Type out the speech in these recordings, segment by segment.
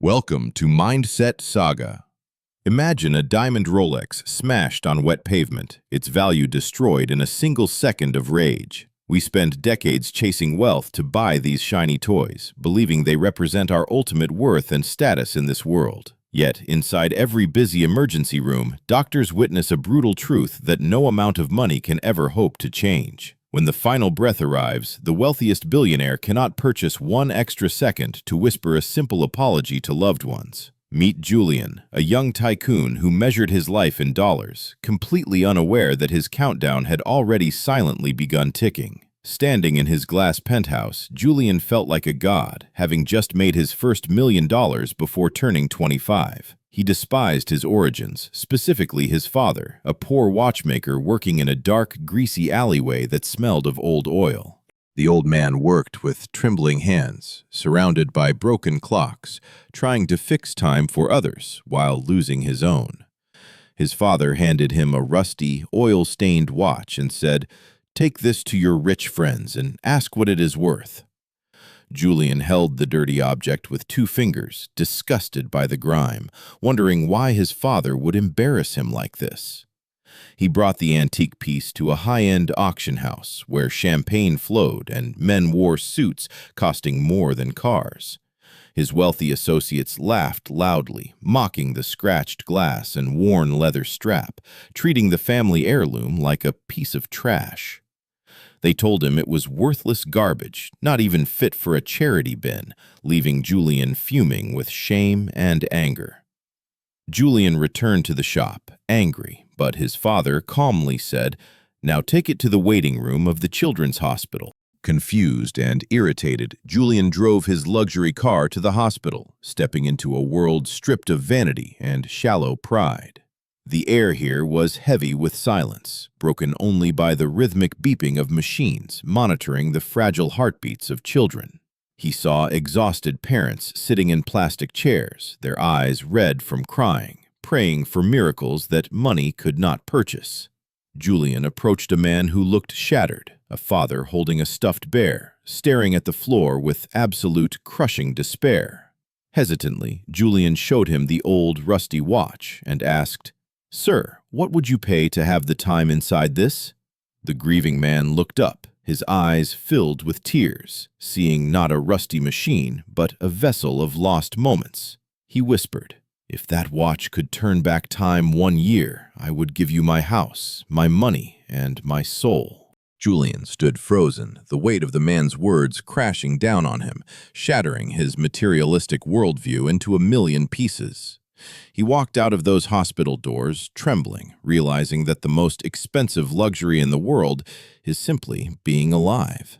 Welcome to Mindset Saga. Imagine a diamond Rolex smashed on wet pavement, its value destroyed in a single second of rage. We spend decades chasing wealth to buy these shiny toys, believing they represent our ultimate worth and status in this world. Yet, inside every busy emergency room, doctors witness a brutal truth that no amount of money can ever hope to change. When the final breath arrives, the wealthiest billionaire cannot purchase one extra second to whisper a simple apology to loved ones. Meet Julian, a young tycoon who measured his life in dollars, completely unaware that his countdown had already silently begun ticking. Standing in his glass penthouse, Julian felt like a god, having just made his first $1 million before turning 25. He despised his origins, specifically his father, a poor watchmaker working in a dark, greasy alleyway that smelled of old oil. The old man worked with trembling hands, surrounded by broken clocks, trying to fix time for others while losing his own. His father handed him a rusty, oil-stained watch and said, "Take this to your rich friends and ask what it is worth." Julian held the dirty object with 2 fingers, disgusted by the grime, wondering why his father would embarrass him like this. He brought the antique piece to a high-end auction house where champagne flowed and men wore suits costing more than cars. His wealthy associates laughed loudly, mocking the scratched glass and worn leather strap, treating the family heirloom like a piece of trash. They told him it was worthless garbage, not even fit for a charity bin, leaving Julian fuming with shame and anger. Julian returned to the shop, angry, but his father calmly said, "Now take it to the waiting room of the children's hospital." Confused and irritated, Julian drove his luxury car to the hospital, stepping into a world stripped of vanity and shallow pride. The air here was heavy with silence, broken only by the rhythmic beeping of machines monitoring the fragile heartbeats of children. He saw exhausted parents sitting in plastic chairs, their eyes red from crying, praying for miracles that money could not purchase. Julian approached a man who looked shattered, a father holding a stuffed bear, staring at the floor with absolute crushing despair. Hesitantly, Julian showed him the old rusty watch and asked, "Sir, what would you pay to have the time inside this?" The grieving man looked up, his eyes filled with tears, seeing not a rusty machine, but a vessel of lost moments. He whispered, "If that watch could turn back time 1 year, I would give you my house, my money, and my soul." Julian stood frozen, the weight of the man's words crashing down on him, shattering his materialistic worldview into a million pieces. He walked out of those hospital doors, trembling, realizing that the most expensive luxury in the world is simply being alive.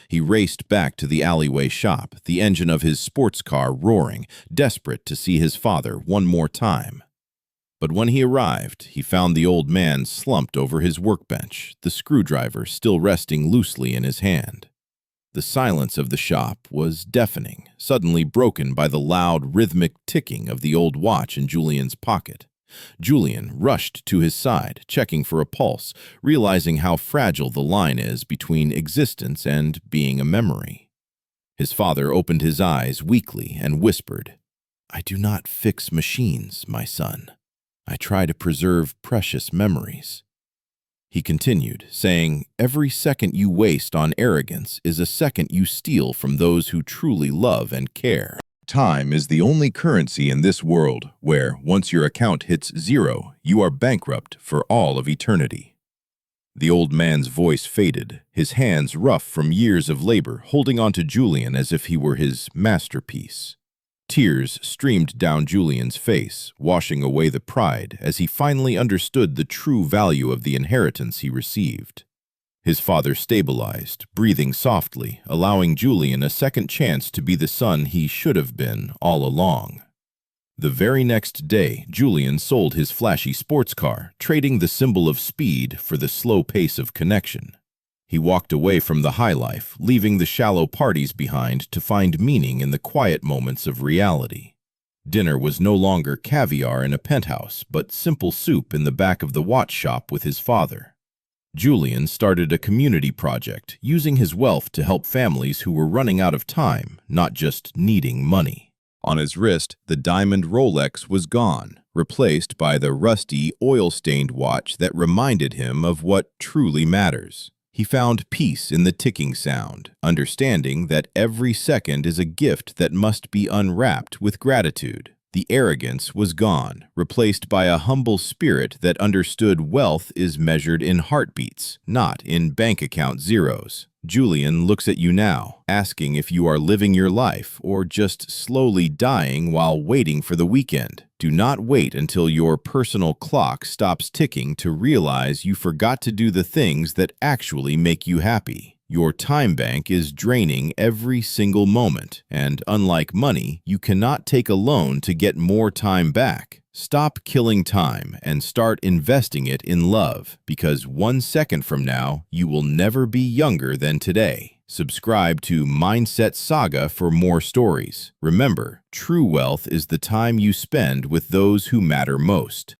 He raced back to the alleyway shop, the engine of his sports car roaring, desperate to see his father one more time. But when he arrived, he found the old man slumped over his workbench, the screwdriver still resting loosely in his hand. The silence of the shop was deafening, suddenly broken by the loud, rhythmic ticking of the old watch in Julian's pocket. Julian rushed to his side, checking for a pulse, realizing how fragile the line is between existence and being a memory. His father opened his eyes weakly and whispered, "I do not fix machines, my son. I try to preserve precious memories." He continued, saying, "Every second you waste on arrogance is a second you steal from those who truly love and care. Time is the only currency in this world where, once your account hits 0, you are bankrupt for all of eternity." The old man's voice faded, his hands rough from years of labor, holding on to Julian as if he were his masterpiece. Tears streamed down Julian's face, washing away the pride as he finally understood the true value of the inheritance he received. His father stabilized, breathing softly, allowing Julian a second chance to be the son he should have been all along. The very next day, Julian sold his flashy sports car, trading the symbol of speed for the slow pace of connection. He walked away from the high life, leaving the shallow parties behind to find meaning in the quiet moments of reality. Dinner was no longer caviar in a penthouse, but simple soup in the back of the watch shop with his father. Julian started a community project, using his wealth to help families who were running out of time, not just needing money. On his wrist, the diamond Rolex was gone, replaced by the rusty, oil-stained watch that reminded him of what truly matters. He found peace in the ticking sound, understanding that every second is a gift that must be unwrapped with gratitude. The arrogance was gone, replaced by a humble spirit that understood wealth is measured in heartbeats, not in bank account zeros. Julian looks at you now, asking if you are living your life or just slowly dying while waiting for the weekend. Do not wait until your personal clock stops ticking to realize you forgot to do the things that actually make you happy. Your time bank is draining every single moment, and unlike money, you cannot take a loan to get more time back. Stop killing time and start investing it in love, because 1 second from now, you will never be younger than today. Subscribe to Mindset Saga for more stories. Remember, true wealth is the time you spend with those who matter most.